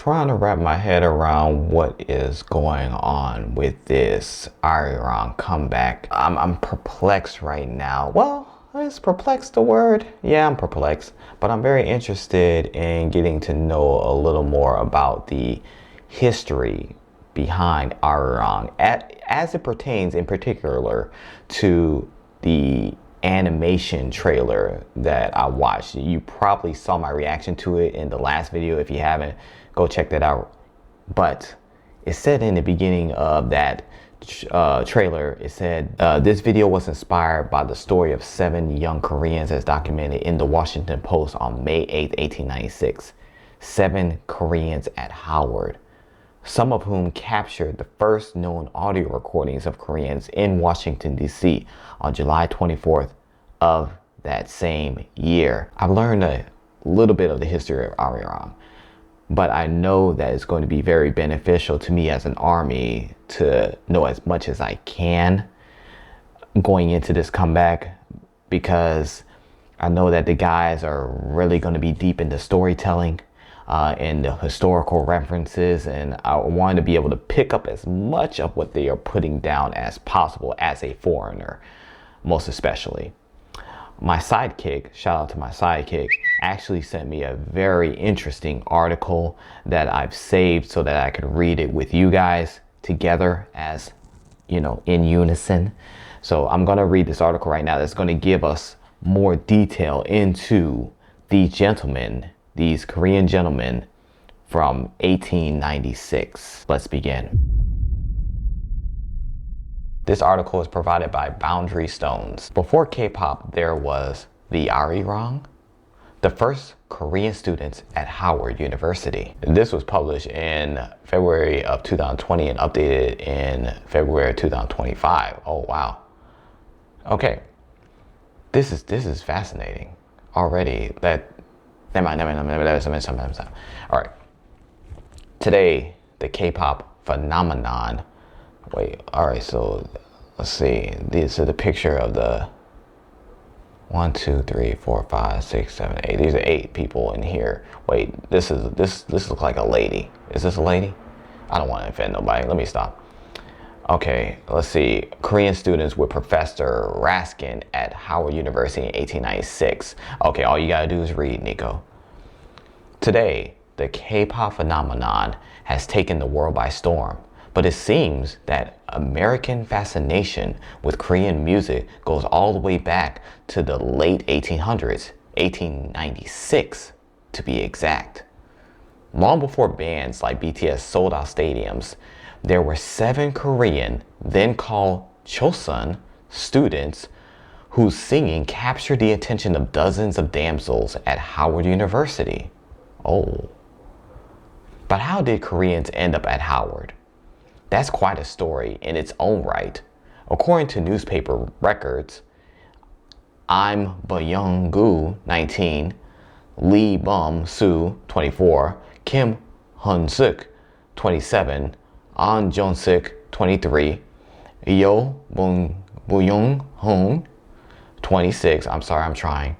trying to wrap my head around what is going on with this Arirang comeback. I'm perplexed right now. Well, is perplexed the word? Yeah, I'm perplexed, but I'm very interested in getting to know a little more about the history behind Arirang as it pertains in particular to the animation trailer that I watched. You probably saw my reaction to it in the last video. If you haven't, go check that out. But it said in the beginning of that trailer, it said this video was inspired by the story of 7 young Koreans as documented in the Washington Post on May 8th, 1896. 7 Koreans at Howard, some of whom captured the first known audio recordings of Koreans in Washington, D.C. on July 24th of that same year. I've learned a little bit of the history of Arirang, but I know that it's going to be very beneficial to me as an army to know as much as I can going into this comeback, because I know that the guys are really going to be deep into storytelling and the historical references, and I want to be able to pick up as much of what they are putting down as possible as a foreigner, most especially. My sidekick, shout out to my sidekick, actually sent me a very interesting article that I've saved so that I could read it with you guys together, as you know, in unison. So I'm going to read this article right now that's going to give us more detail into these gentlemen, these Korean gentlemen from 1896. Let's begin. This article is provided by Boundary Stones. Before K-pop, there was the Arirang, the first Korean students at Howard University. This was published in February of 2020 and updated in February 2025. Oh, wow. Okay. This is fascinating already. All right. Today, the K-pop phenomenon. Wait, all right, so let's see. These are the picture of the 1, 2, 3, 4, 5, 6, 7, 8. These are 8 people in here. Wait, this looks like a lady. Is this a lady? I don't want to offend nobody. Let me stop. Okay, let's see. Korean students with Professor Raskin at Howard University in 1896. Okay, all you gotta do is read, Nico. Today, the K-pop phenomenon has taken the world by storm. But it seems that American fascination with Korean music goes all the way back to the late 1800s, 1896 to be exact. Long before bands like BTS sold out stadiums, there were 7 Korean, then called Chosun, students whose singing captured the attention of dozens of damsels at Howard University. Oh. But how did Koreans end up at Howard? That's quite a story in its own right. According to newspaper records, Im Byung-gu, 19, Lee Bum-soo, 24, Kim Hun-suk, 27, An Jong-sik, 23, Yo Buyong-hoon, 26, I'm sorry, I'm trying,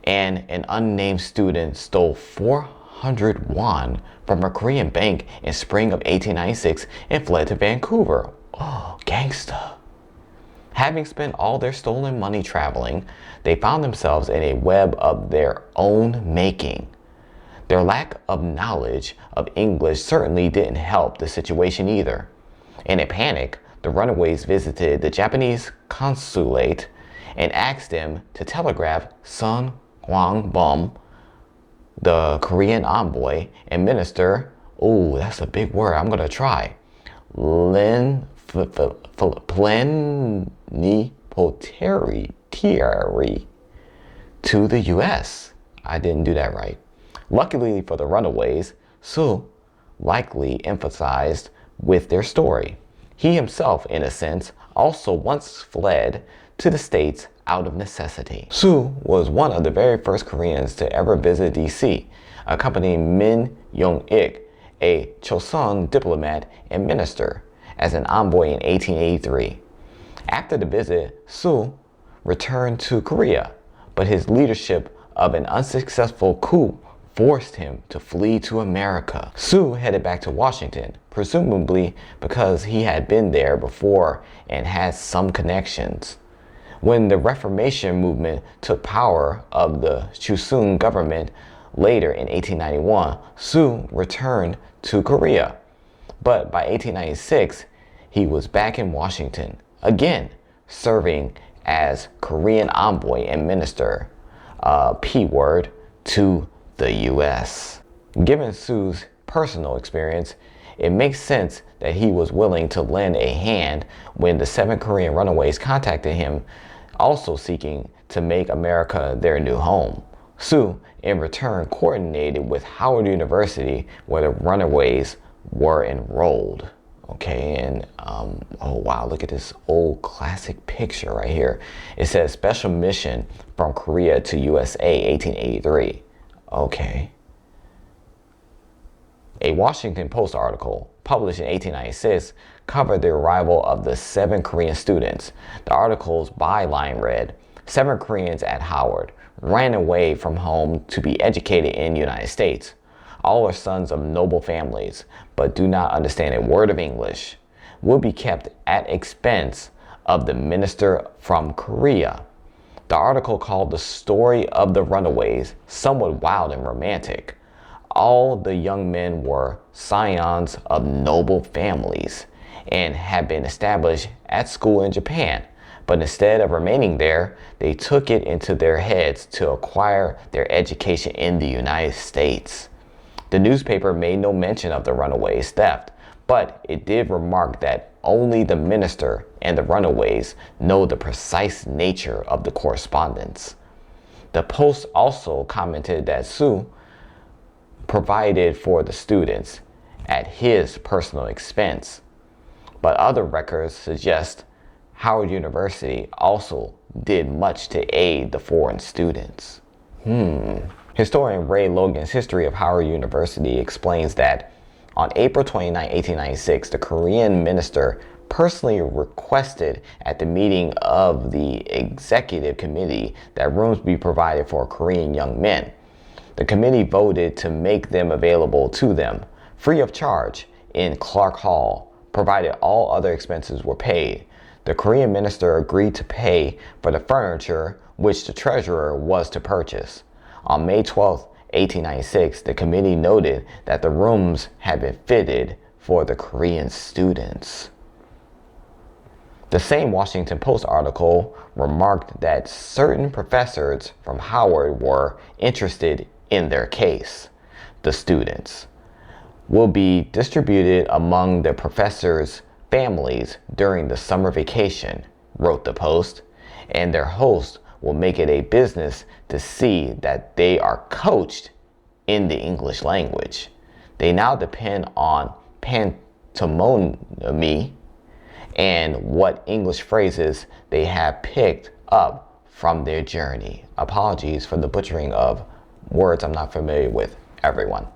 and an unnamed student stole 400 won from a Korean bank in spring of 1896 and fled to Vancouver. Oh, gangsta. Having spent all their stolen money traveling, they found themselves in a web of their own making. Their lack of knowledge of English certainly didn't help the situation either. In a panic, the runaways visited the Japanese consulate and asked them to telegraph Sun Hwang-bum, the Korean envoy and minister, oh, that's a big word, I'm gonna try, plenipotentiary to the US. I didn't do that right. Luckily for the runaways, Su likely emphasized with their story. He himself, in a sense, also once fled to the States out of necessity. Su was one of the very first Koreans to ever visit DC, accompanying Min Young-ik, a Chosun diplomat and minister, as an envoy in 1883. After the visit, Su returned to Korea, but his leadership of an unsuccessful coup forced him to flee to America. Sue headed back to Washington, presumably because he had been there before and had some connections. When the Reformation movement took power of the Chosun government later in 1891, Sue returned to Korea. But by 1896, he was back in Washington, again serving as Korean envoy and minister, P word, to the U.S. Given Sue's personal experience, it makes sense that he was willing to lend a hand when the 7 Korean runaways contacted him, also seeking to make America their new home. Sue, in return, coordinated with Howard University, where the runaways were enrolled. Okay, and oh wow, look at this old classic picture right here. It says Special Mission from Korea to USA, 1883. Okay. A Washington Post article published in 1896 covered the arrival of the 7 Korean students. The article's byline read, 7 Koreans at Howard ran away from home to be educated in the United States. All are sons of noble families, but do not understand a word of English. Will be kept at expense of the minister from Korea. The article called the story of the runaways somewhat wild and romantic. All the young men were scions of noble families and had been established at school in Japan, but instead of remaining there, they took it into their heads to acquire their education in the United States. The newspaper made no mention of the runaways' theft, but it did remark that only the minister and the runaways know the precise nature of the correspondence. The Post also commented that Sue provided for the students at his personal expense, but other records suggest Howard University also did much to aid the foreign students. Historian Ray Logan's History of Howard University explains that on April 29, 1896, the Korean minister personally requested at the meeting of the executive committee that rooms be provided for Korean young men. The committee voted to make them available to them, free of charge, in Clark Hall, provided all other expenses were paid. The Korean minister agreed to pay for the furniture which the treasurer was to purchase. On May 12, 1896, the committee noted that the rooms had been fitted for the Korean students. The same Washington Post article remarked that certain professors from Howard were interested in their case. The students will be distributed among the professors' families during the summer vacation, wrote the Post, and their host will make it a business to see that they are coached in the English language. They now depend on pantomime and what English phrases they have picked up from their journey. Apologies for the butchering of words I'm not familiar with, everyone.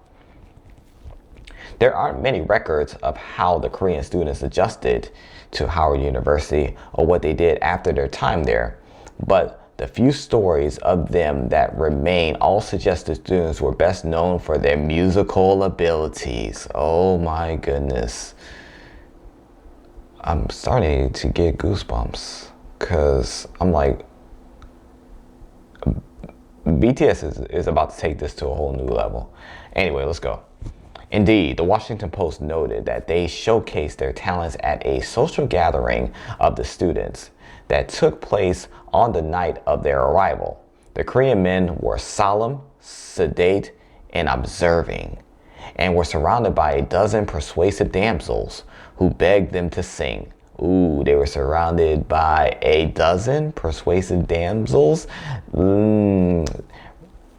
There aren't many records of how the Korean students adjusted to Howard University or what they did after their time there, but the few stories of them that remain all suggest the students were best known for their musical abilities. Oh my goodness. I'm starting to get goosebumps because I'm like, BTS is about to take this to a whole new level. Anyway, let's go. Indeed, the Washington Post noted that they showcased their talents at a social gathering of the students that took place on the night of their arrival. The Korean men were solemn, sedate, and observing, and were surrounded by a dozen persuasive damsels who begged them to sing. Ooh, they were surrounded by a dozen persuasive damsels.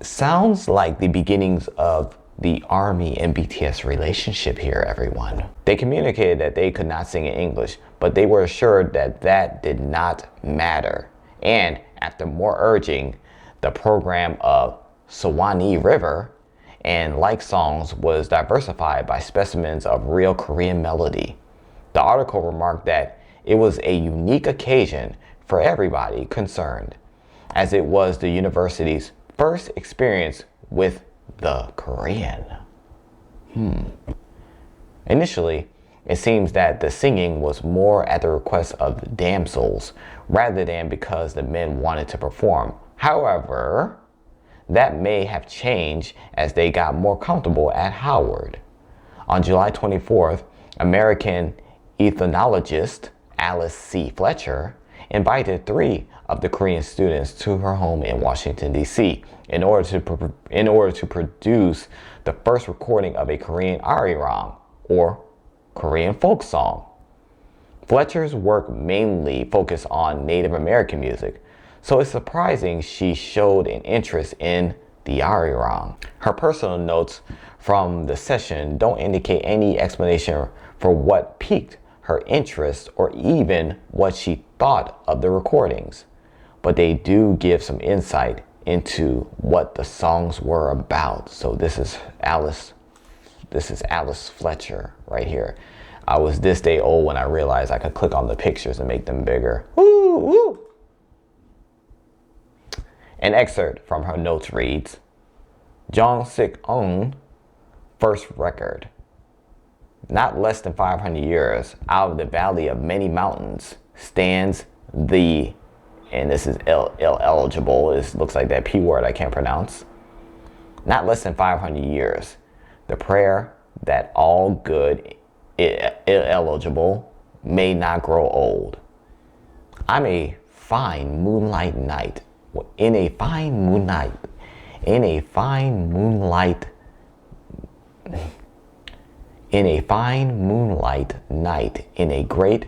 Sounds like the beginnings of the ARMY and BTS relationship here, everyone. They communicated that they could not sing in English, but they were assured that that did not matter. And after more urging, the program of Swanee River and like songs was diversified by specimens of real Korean melody. The article remarked that it was a unique occasion for everybody concerned, as it was the university's first experience with the Korean. Initially, it seems that the singing was more at the request of the damsels rather than because the men wanted to perform. However, that may have changed as they got more comfortable at Howard. On July 24th, American ethnologist Alice C. Fletcher invited 3 of the Korean students to her home in Washington, D.C. in order to produce the first recording of a Korean arirang, or Korean folk song. Fletcher's work mainly focused on Native American music, so it's surprising she showed an interest in the arirang. Her personal notes from the session don't indicate any explanation for what piqued her interest or even what she thought of the recordings, but they do give some insight into what the songs were about. So this is Alice Fletcher right here. I was this day old when I realized I could click on the pictures and make them bigger. Woo, woo. An excerpt from her notes reads, Jong Sik-eun, first record. Not less than 500 years out of the valley of many mountains stands the, and this is eligible, it looks like that P word I can't pronounce. Not less than 500 years. The prayer that all good, eligible, may not grow old. I'm a fine moonlight night. In a fine moonlight night, in a great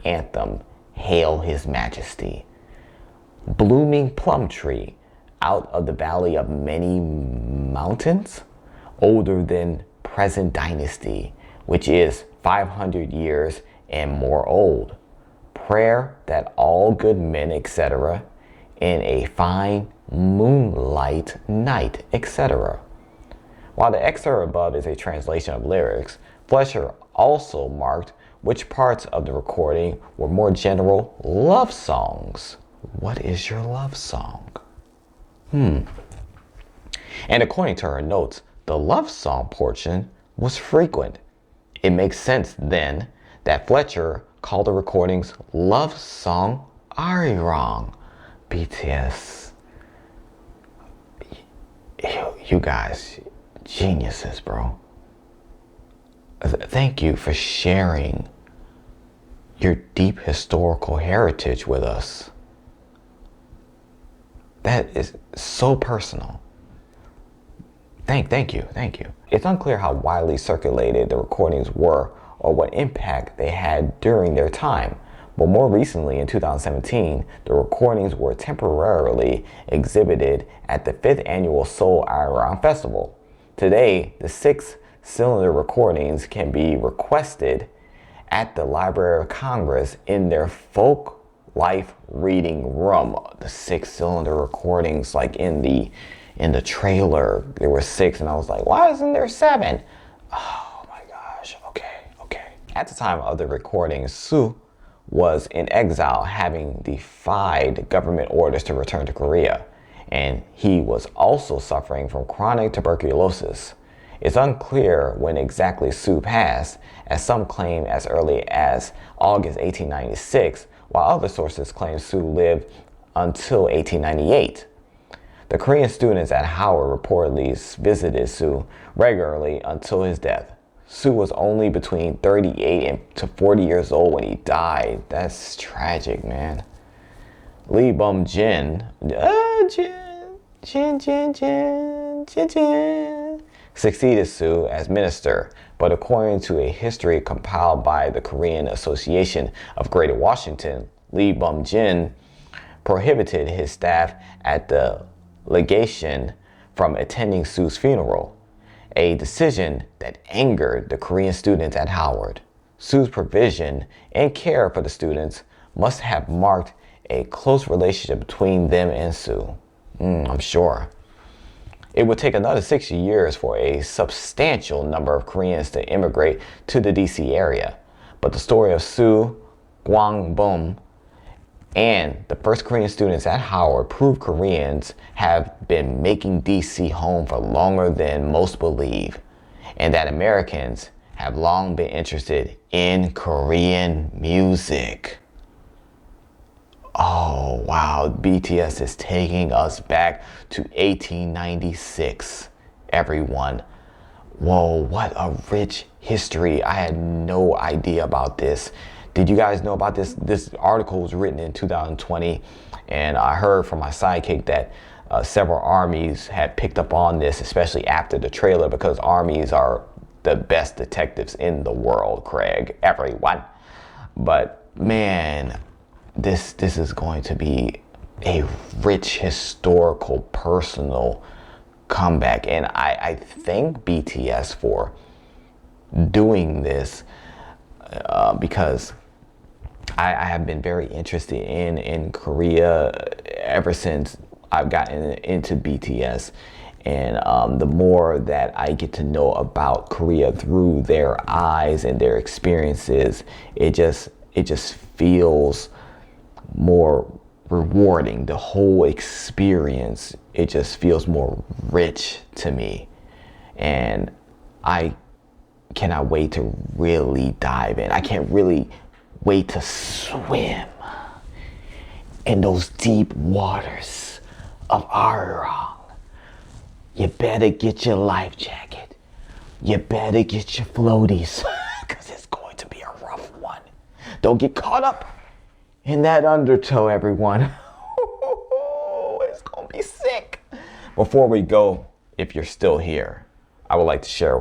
anthem, hail his majesty. Blooming plum tree out of the valley of many mountains, older than present dynasty, which is 500 years and more old. Prayer that all good men, etc., in a fine moonlight night, etc. While the excerpt above is a translation of lyrics, Fletcher also marked which parts of the recording were more general love songs. What is your love song? And according to her notes, the love song portion was frequent. It makes sense then that Fletcher called the recordings love song arirang. BTS. You guys, geniuses, bro. Thank you for sharing your deep historical heritage with us. That is so personal. Thank you. It's unclear how widely circulated the recordings were or what impact they had during their time. But more recently, in 2017, the recordings were temporarily exhibited at the 5th annual Seoul Arirang Festival. Today, the 6-cylinder recordings can be requested at the Library of Congress in their Folk Life Reading Room. The 6-cylinder recordings, like in the trailer, there were 6, and I was like, why isn't there 7? Oh my gosh, okay. At the time of the recording, Soo was in exile, having defied government orders to return to Korea, and he was also suffering from chronic tuberculosis. It's unclear when exactly Soo passed, as some claim as early as August 1896, while other sources claim Soo lived until 1898. The Korean students at Howard reportedly visited Soo regularly until his death. Soo was only between 38 to 40 years old when he died. That's tragic, man. Lee Bum-jin, succeeded Soo as minister, but according to a history compiled by the Korean Association of Greater Washington, Lee Bum-jin prohibited his staff at the legation from attending Soo's funeral, a decision that angered the Korean students at Howard. Soo's provision and care for the students must have marked a close relationship between them and Soo. I'm sure. It would take another 60 years for a substantial number of Koreans to immigrate to the DC area, but the story of Soo Kwang-bum And the first Korean students at Howard proved Koreans have been making DC home for longer than most believe, and that Americans have long been interested in Korean music. Oh wow, BTS is taking us back to 1896, everyone. Whoa, what a rich history. I had no idea about this. Did you guys know about this? This article was written in 2020, and I heard from my sidekick that several armies had picked up on this, especially after the trailer, because armies are the best detectives in the world, Craig, everyone. But man, this is going to be a rich historical, personal comeback, and I thank BTS for doing this because I have been very interested in Korea ever since I've gotten into BTS, and the more that I get to know about Korea through their eyes and their experiences, it just feels more rewarding. The whole experience, it just feels more rich to me, and I cannot wait to really dive in. I can't really wait to swim in those deep waters of Arirang. You better get your life jacket. You better get your floaties, because it's going to be a rough one. Don't get caught up in that undertow, everyone. It's gonna be sick. Before we go, if you're still here, I would like to share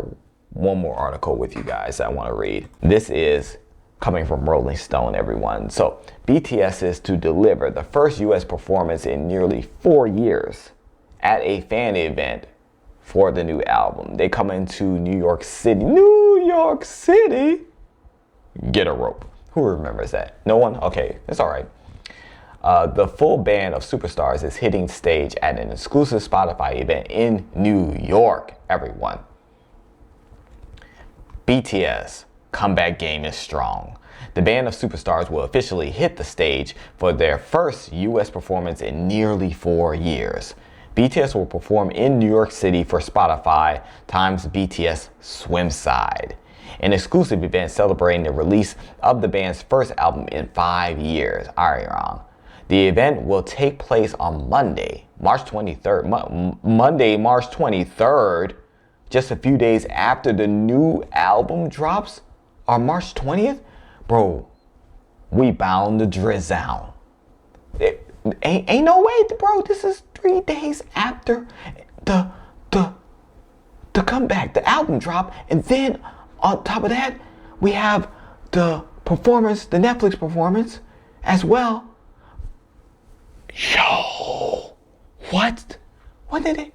one more article with you guys I want to read. This is coming from Rolling Stone, everyone. So BTS is to deliver the first US performance in nearly 4 years at a fan event for the new album. They come into New York City. New York City? Get a rope. Who remembers that? No one? Okay, it's all right. The full band of superstars is hitting stage at an exclusive Spotify event in New York, everyone. BTS comeback game is strong. The band of superstars will officially hit the stage for their first US performance in nearly 4 years. BTS will perform in New York City for Spotify times BTS Swimside, an exclusive event celebrating the release of the band's first album in 5 years, Arirang. The event will take place on Monday, March 23rd. Monday, March 23rd, just a few days after the new album drops, on March 20th? Bro, we bound to drizzle. Ain't no way, bro. This is 3 days after the comeback, the album drop, and then on top of that, we have the performance, the Netflix performance, as well. Yo, what? When did they?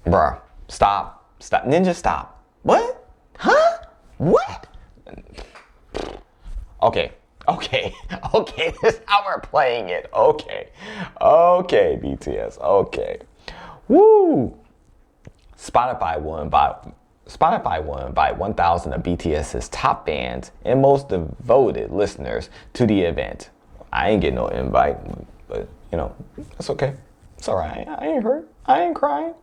Bruh, stop, Ninja, stop. What? Huh? What? Okay, this is how we're playing it. Okay, BTS, okay. Woo! Spotify will invite 1,000 of BTS's top fans and most devoted listeners to the event. I ain't getting no invite, but you know, that's okay. It's all right. I ain't hurt. I ain't crying.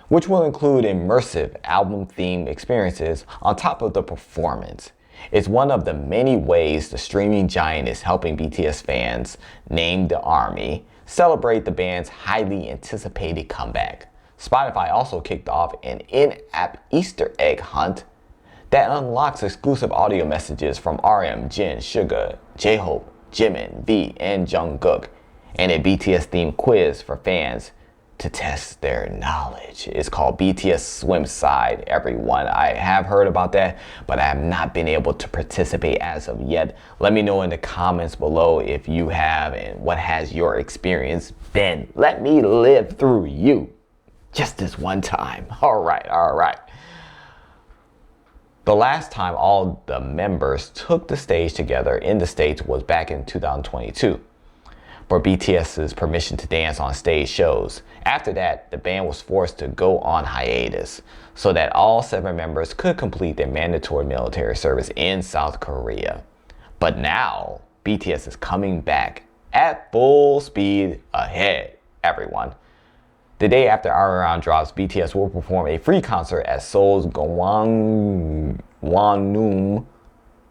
Which will include immersive album-themed experiences on top of the performance. It's one of the many ways the streaming giant is helping BTS fans, named the ARMY, celebrate the band's highly anticipated comeback. Spotify also kicked off an in-app Easter egg hunt that unlocks exclusive audio messages from RM, Jin, Suga, J-Hope, Jimin, V, and Jungkook, and a BTS-themed quiz for fans to test their knowledge. It's called BTS Swimside, everyone. I have heard about that, but I have not been able to participate as of yet. Let me know in the comments below if you have, and what has your experience been. Let me live through you just this one time. All right. The last time all the members took the stage together in the States was back in 2022 for BTS's Permission to Dance on Stage shows. After that, the band was forced to go on hiatus so that all 7 members could complete their mandatory military service in South Korea. But now, BTS is coming back at full speed ahead, everyone. The day after Arirang drops, BTS will perform a free concert at Seoul's Gwangnam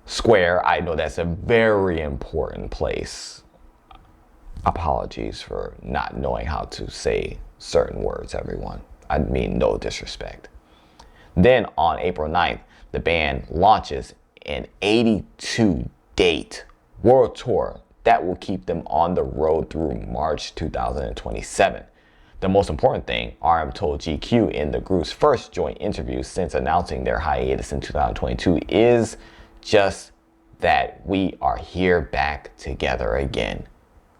Square. I know that's a very important place. Apologies for not knowing how to say certain words, everyone. I mean no disrespect. Then on April 9th, the band launches an 82-date world tour that will keep them on the road through March 2027. The most important thing, RM told GQ in the group's first joint interview since announcing their hiatus in 2022, is just that we are here back together again.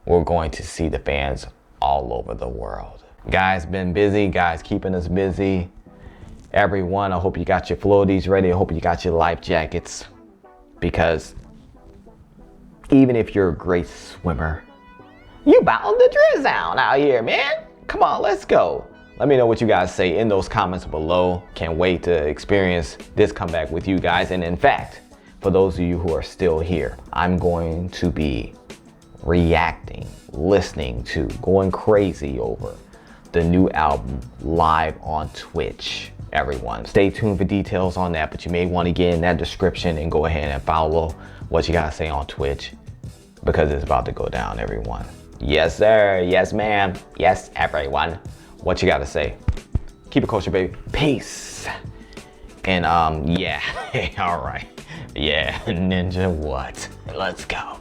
We're going to see the fans all over the world. Guys, been busy. Guys, keeping us busy. Everyone, I hope you got your floaties ready. I hope you got your life jackets. Because even if you're a great swimmer, you bound to drown out here, man. Come on, let's go. Let me know what you guys say in those comments below. Can't wait to experience this comeback with you guys. And in fact, for those of you who are still here, I'm going to be reacting, listening to, going crazy over the new album live on Twitch. Everyone, stay tuned for details on that, but you may want to get in that description and go ahead and follow what you gotta say on Twitch, because it's about to go down, everyone. Yes, sir. Yes, ma'am. Yes, everyone. What you gotta say? Keep it kosher, baby. Peace. And yeah. All right. Yeah, Ninja, what? Let's go.